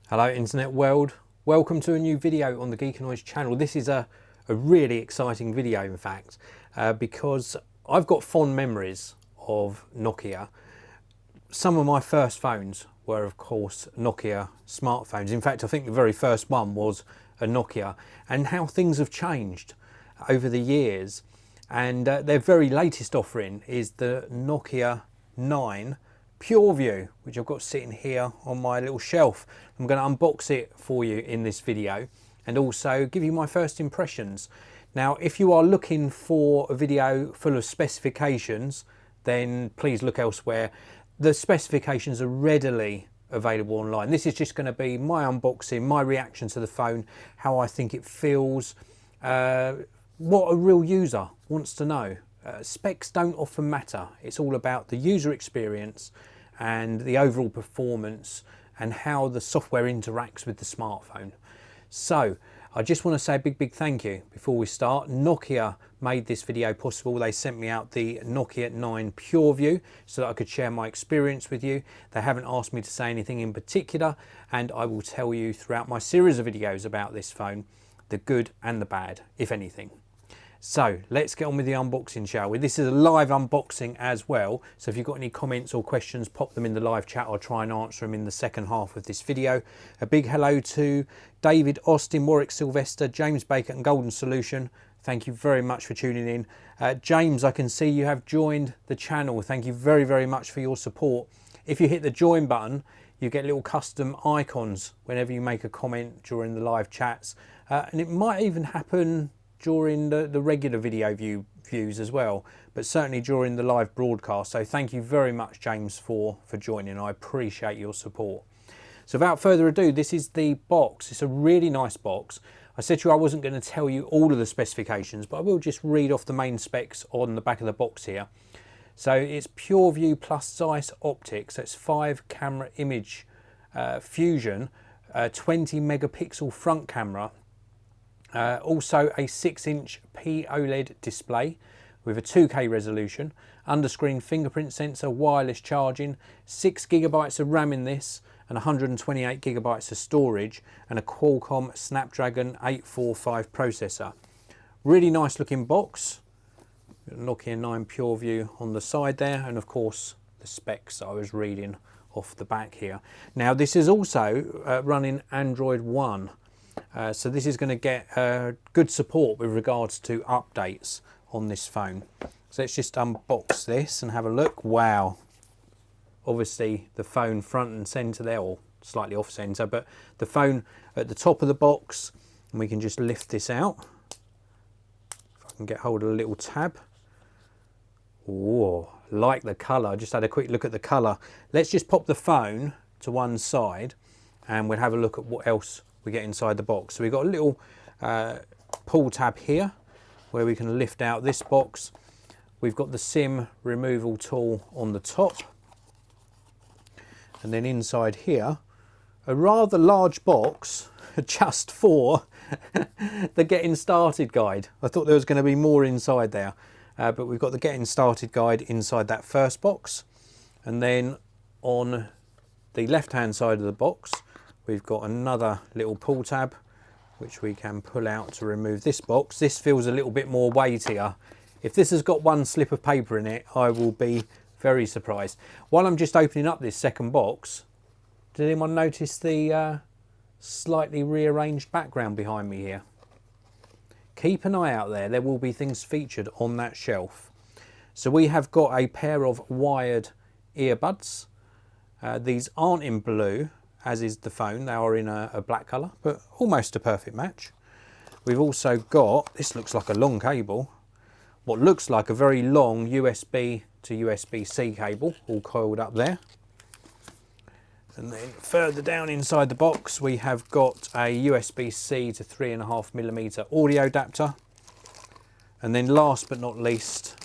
Hello internet world, welcome to a new video on the Geekanoids channel. This is a really exciting video in fact, because I've got fond memories of Nokia. Some of my first phones were of course Nokia smartphones. In fact I think the very first one was a Nokia, and how things have changed over the years. And their very latest offering is the Nokia 9 PureView, which I've got sitting here on my little shelf. I'm going to unbox it for you in this video and also give you my first impressions. Now, if you are looking for a video full of specifications, then please look elsewhere. The specifications are readily available online. This is just going to be my unboxing, my reaction to the phone, how I think it feels, what a real user wants to know. Specs don't often matter. It's all about the user experience and the overall performance and how the software interacts with the smartphone. So I just want to say a big thank you before we start. Nokia made this video possible. They sent me out the Nokia 9 PureView so that I could share my experience with you. They haven't asked me to say anything in particular, and I will tell you throughout my series of videos about this phone, the good and the bad, if anything. So let's get on with the unboxing, shall we? This is a live unboxing as well, so if you've got any comments or questions, pop them in the live chat. I'll try and answer them in the second half of this video. A big hello to David, Austin, Warwick, Sylvester, James Baker and Golden Solution. Thank you very much for tuning in. James, I can see you have joined the channel. Thank you very much for your support. If you hit the join button, you get little custom icons whenever you make a comment during the live chats, and it might even happen during the regular video views as well, but certainly during the live broadcast. So thank you very much, James, for joining. I appreciate your support. So without further ado, this is the box. It's a really nice box. I said to you I wasn't going to tell you all of the specifications, but I will just read off the main specs on the back of the box here. So it's PureView plus Zeiss optics. That's 5 camera image fusion, 20 megapixel front camera. Also a 6-inch OLED display with a 2K resolution, underscreen fingerprint sensor, wireless charging, 6 GB of RAM in this, and 128 GB of storage, and a Qualcomm Snapdragon 845 processor. Really nice looking box. Nokia 9 PureView on the side there, and of course the specs I was reading off the back here. Now this is also running Android One. So this is going to get good support with regards to updates on this phone. So let's just unbox this and have a look. Wow. Obviously the phone front and center there, or slightly off center, but the phone at the top of the box, and we can just lift this out. If I can get hold of a little tab. Oh, like the color. I just had a quick look at the color. Let's just pop the phone to one side and we'll have a look at what else we get inside the box. So we've got a little pull tab here where we can lift out this box. We've got the SIM removal tool on the top, and then inside here a rather large box just for the getting started guide. I thought there was going to be more inside there, but we've got the getting started guide inside that first box, and then on the left hand side of the box we've got another little pull tab which we can pull out to remove this box. This feels a little bit more weightier. If this has got one slip of paper in it, I will be very surprised. While I'm just opening up this second box, did anyone notice the slightly rearranged background behind me here? Keep an eye out there. There will be things featured on that shelf. So we have got a pair of wired earbuds. These aren't in blue, as is the phone. They are in a black colour, but almost a perfect match. We've also got, this looks like a long cable, what looks like a very long USB to USB-C cable, all coiled up there. And then further down inside the box we have got a USB-C to 3.5mm audio adapter. And then last but not least,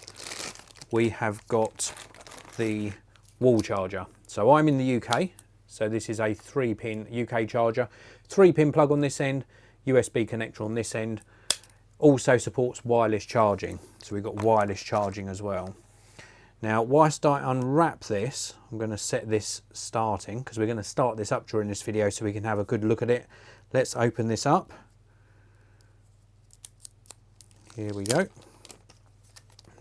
we have got the wall charger. So I'm in the UK. So this is a 3-pin UK charger, 3-pin plug on this end, USB connector on this end. Also supports wireless charging. So we've got wireless charging as well. Now, whilst I unwrap this, I'm going to set this starting, because we're going to start this up during this video so we can have a good look at it. Let's open this up. Here we go.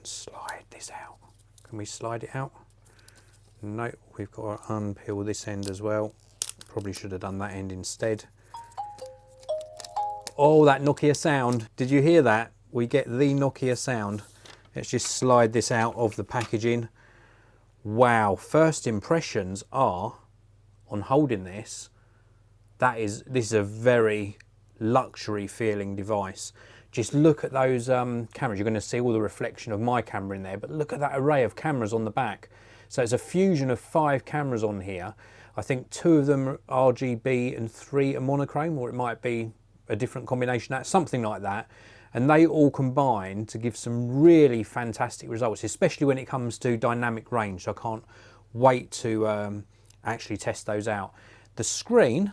Slide this out. Can we slide it out? No, we've got to unpeel this end as well. Probably should have done that end instead. Oh, that Nokia sound. Did you hear that? We get the Nokia sound. Let's just slide this out of the packaging. Wow, first impressions are on holding this. This is a very luxury feeling device. Just look at those cameras. You're going to see all the reflection of my camera in there, but look at that array of cameras on the back. So it's a fusion of 5 cameras on here. I think 2 of them are RGB and 3 are monochrome, or it might be a different combination, something like that. And they all combine to give some really fantastic results, especially when it comes to dynamic range. So I can't wait to actually test those out. The screen,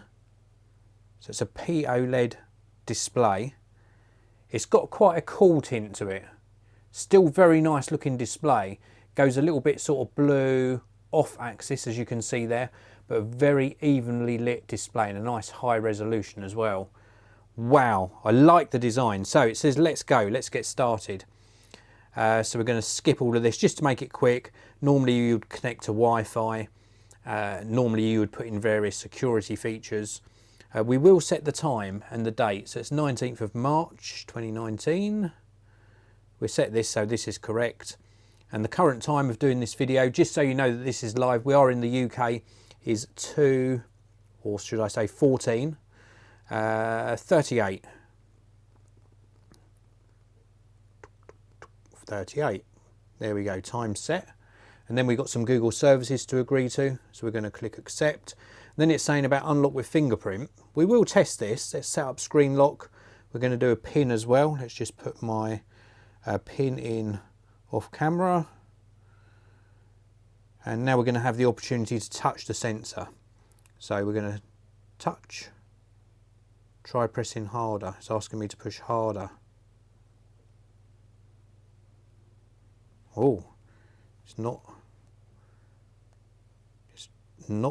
so it's a POLED display. It's got quite a cool tint to it. Still very nice looking display. Goes a little bit sort of blue off axis, as you can see there, but a very evenly lit display and a nice high resolution as well. Wow, I like the design. So it says let's go, let's get started. So we're going to skip all of this just to make it quick. Normally you would connect to Wi-Fi. Normally you would put in various security features. We will set the time and the date. So it's 19th of March 2019. We set this so this is correct. And the current time of doing this video, just so you know that this is live, we are in the UK, is 2, or should I say 14. 38. 38. There we go, time set. And then we've got some Google services to agree to. So we're going to click accept. And then it's saying about unlock with fingerprint. We will test this. Let's set up screen lock. We're going to do a pin as well. Let's just put my pin in off camera. And now we're going to have the opportunity to touch the sensor. So we're going to touch. Try pressing harder. It's asking me to push harder. Oh, it's not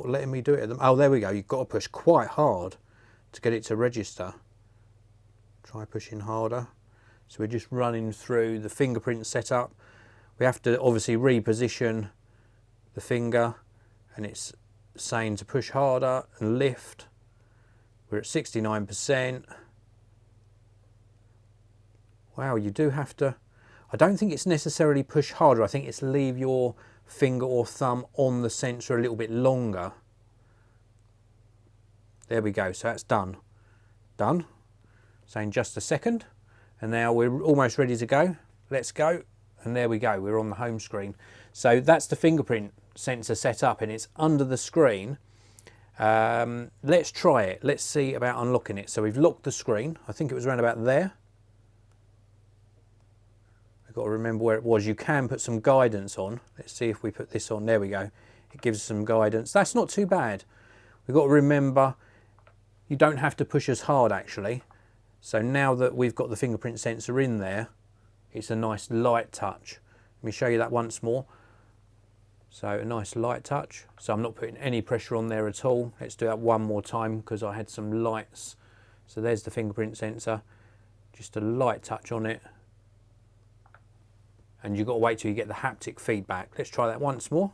letting me do it. Oh, there we go. You've got to push quite hard to get it to register. Try pushing harder. So we're just running through the fingerprint setup. We have to obviously reposition the finger, and it's saying to push harder and lift. We're at 69%. Wow, you do have to, I don't think it's necessarily push harder. I think it's leave your finger or thumb on the sensor a little bit longer. There we go, so that's done. Done. Saying just a second. And now we're almost ready to go. Let's go. And there we go, we're on the home screen. So that's the fingerprint sensor set up, and it's under the screen. Let's try it. Let's see about unlocking it. So we've locked the screen. I think it was around about there. I've got to remember where it was. You can put some guidance on. Let's see if we put this on. There we go. It gives some guidance. That's not too bad. We've got to remember you don't have to push as hard actually. So now that we've got the fingerprint sensor in there, it's a nice light touch. Let me show you that once more. So a nice light touch. So I'm not putting any pressure on there at all. Let's do that one more time because I had some lights. So there's the fingerprint sensor. Just a light touch on it. And you've got to wait till you get the haptic feedback. Let's try that once more.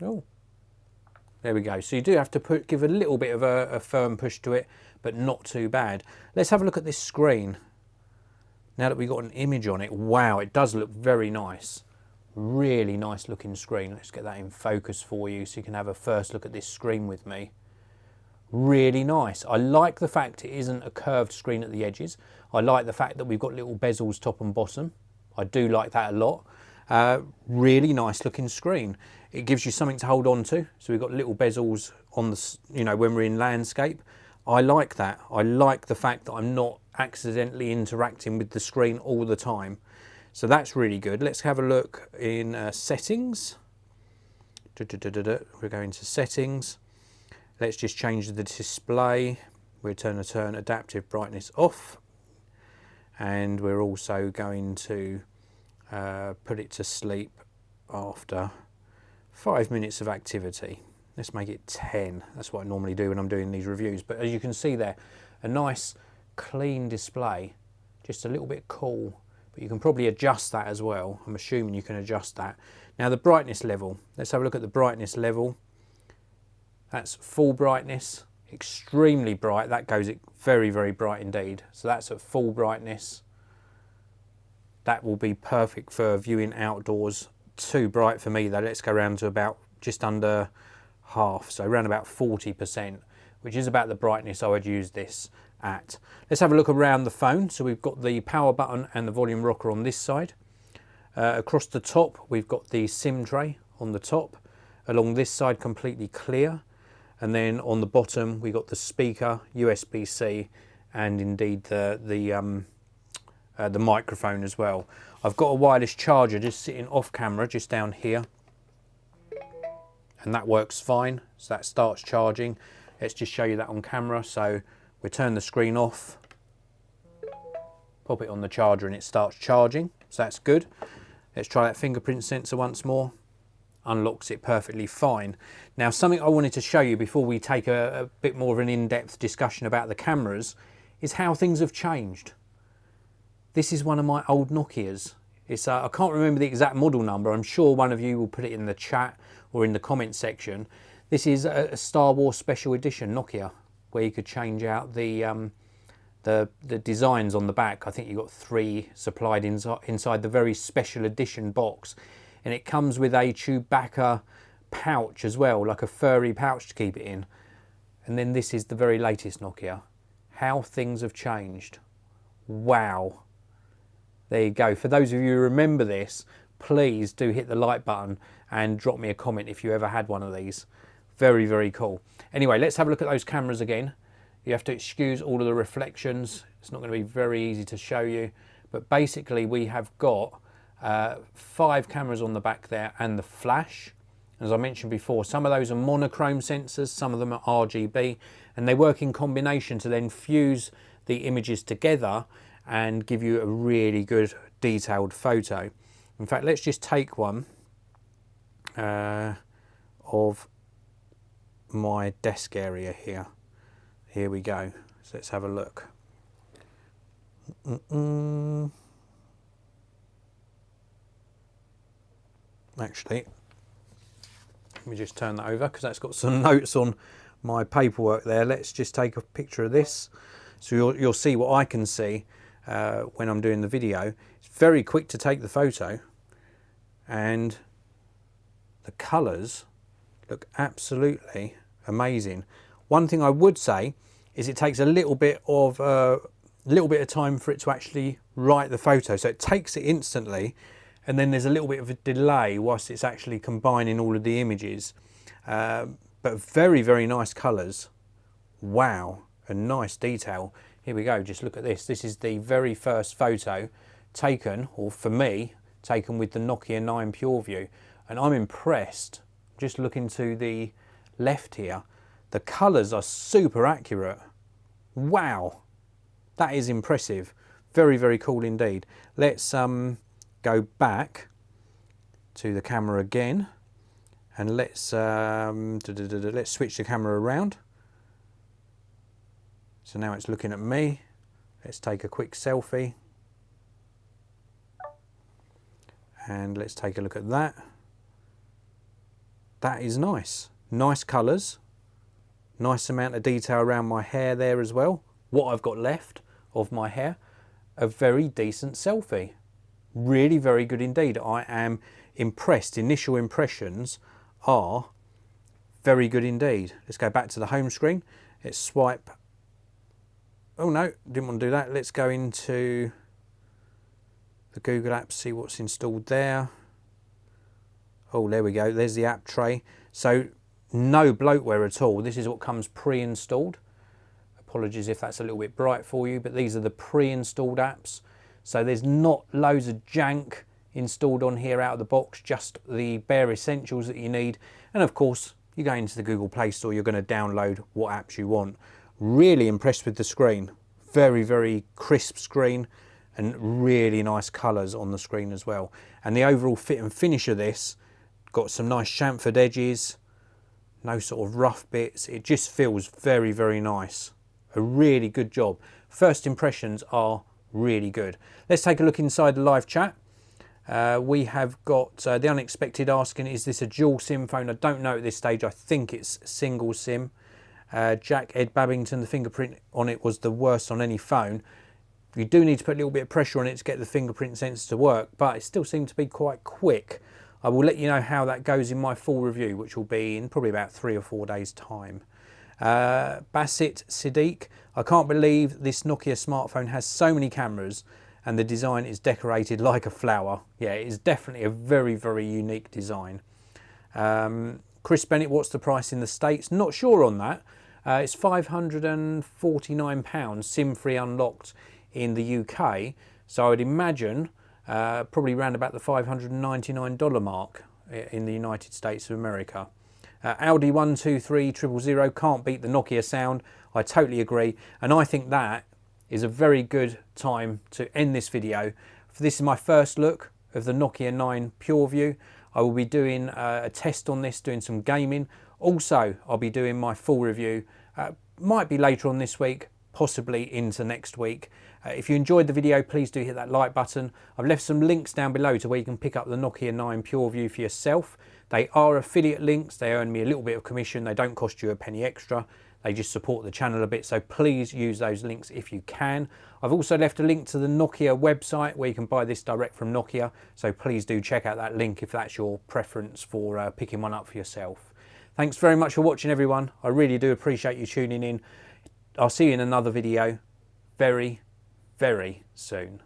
Oh, there we go. So you do have to give a little bit of a firm push to it, but not too bad. Let's have a look at this screen. Now that we've got an image on it, wow, it does look very nice. Really nice looking screen. Let's get that in focus for you so you can have a first look at this screen with me. Really nice. I like the fact it isn't a curved screen at the edges. I like the fact that we've got little bezels top and bottom. I do like that a lot. Really nice looking screen. It gives you something to hold on to. So we've got little bezels on the, when we're in landscape. I like that. I like the fact that I'm not accidentally interacting with the screen all the time. So that's really good. Let's have a look in settings. We're going to settings. Let's just change the display. We're going to turn adaptive brightness off. and we're also going to put it to sleep after 5 minutes of activity. Let's make it 10. That's what I normally do when I'm doing these reviews. But as you can see there, a nice clean display, just a little bit cool, but you can probably adjust that as well. I'm assuming you can adjust that. Now the brightness level, let's have a look at the brightness level. That's full brightness, extremely bright. That goes very, very bright indeed. So that's at full brightness. That will be perfect for viewing outdoors. Too bright for me though. Let's go around to about just under half, so around about 40%, which is about the brightness I would use this at. Let's have a look around the phone. So we've got the power button and the volume rocker on this side. Across the top we've got the SIM tray on the top. Along this side completely clear, and then on the bottom we got the speaker, USB-C, and indeed the microphone as well. I've got a wireless charger just sitting off camera just down here, and that works fine. So that starts charging. Let's just show you that on camera. So we turn the screen off, pop it on the charger, and it starts charging. So that's good. Let's try that fingerprint sensor once more. Unlocks it perfectly fine. Now something I wanted to show you before we take a bit more of an in-depth discussion about the cameras is how things have changed. This is one of my old Nokias. It's I can't remember the exact model number. I'm sure one of you will put it in the chat or in the comment section. This is a Star Wars Special Edition Nokia, where you could change out the designs on the back. I think you got 3 supplied inside the very special edition box, and it comes with a Chewbacca pouch as well, like a furry pouch to keep it in. And then this is the very latest Nokia. How things have changed. Wow. There you go. For those of you who remember this, please do hit the like button and drop me a comment if you ever had one of these. Very, very cool. Anyway, let's have a look at those cameras again. You have to excuse all of the reflections. It's not going to be very easy to show you, but basically we have got 5 cameras on the back there and the flash. As I mentioned before, some of those are monochrome sensors, some of them are RGB, and they work in combination to then fuse the images together and give you a really good detailed photo. In fact, let's just take one of my desk area here. Here we go. So let's have a look. Actually, let me just turn that over because that's got some notes on my paperwork there. Let's just take a picture of this so you'll see what I can see when I'm doing the video. It's very quick to take the photo, and the colours look absolutely amazing. One thing I would say is it takes a little bit of time for it to actually write the photo. So it takes it instantly, and then there's a little bit of a delay whilst it's actually combining all of the images. But very, very nice colours. Wow, a nice detail. Here we go, just look at this. This is the very first photo taken, or for me, taken with the Nokia 9 PureView. And I'm impressed. Just looking to the left here, the colours are super accurate. Wow, that is impressive. Very, very cool indeed. Let's go back to the camera again, and let's switch the camera around. So now it's looking at me. Let's take a quick selfie. And let's take a look at that. That is nice. Nice colours. Nice amount of detail around my hair there as well. What I've got left of my hair. A very decent selfie. Really very good indeed. I am impressed. Initial impressions are very good indeed. Let's go back to the home screen. Let's swipe. Oh no, didn't want to do that. Let's go into the Google apps, see what's installed there. Oh, there we go. There's the app tray. So no bloatware at all. This is what comes pre-installed. Apologies if that's a little bit bright for you, but these are the pre-installed apps. So there's not loads of jank installed on here out of the box, just the bare essentials that you need. And of course, you go into the Google Play Store, you're going to download what apps you want. Really impressed with the screen. Very, very crisp screen. and really nice colours on the screen as well. And the overall fit and finish of this, got some nice chamfered edges, no sort of rough bits. It just feels very, very nice. A really good job. First impressions are really good. Let's take a look inside the live chat. We have got the unexpected asking, is this a dual SIM phone? I don't know at this stage. I think it's single SIM. Jack Ed Babington, the fingerprint on it was the worst on any phone. You do need to put a little bit of pressure on it to get the fingerprint sensor to work, but it still seemed to be quite quick. I will let you know how that goes in my full review, which will be in probably about 3 or 4 days' time. Basit Siddiq, I can't believe this Nokia smartphone has so many cameras and the design is decorated like a flower. Yeah, it is definitely a very, very unique design. Chris Bennett, what's the price in the States? Not sure on that. It's £549, SIM-free unlocked in the UK. So I would imagine probably around about the $599 mark in the United States of America. Audi 123000 can't beat the Nokia sound. I totally agree. And I think that is a very good time to end this video. This is my first look of the Nokia 9 PureView. I will be doing a test on this, doing some gaming. Also, I'll be doing my full review. Might be later on this week, possibly into next week. If you enjoyed the video, please do hit that like button. I've left some links down below to where you can pick up the Nokia 9 PureView for yourself. They are affiliate links. They earn me a little bit of commission. They don't cost you a penny extra. They just support the channel a bit, so please use those links if you can. I've also left a link to the Nokia website where you can buy this direct from Nokia, so please do check out that link if that's your preference for picking one up for yourself. Thanks very much for watching, everyone. I really do appreciate you tuning in. I'll see you in another video very, very soon.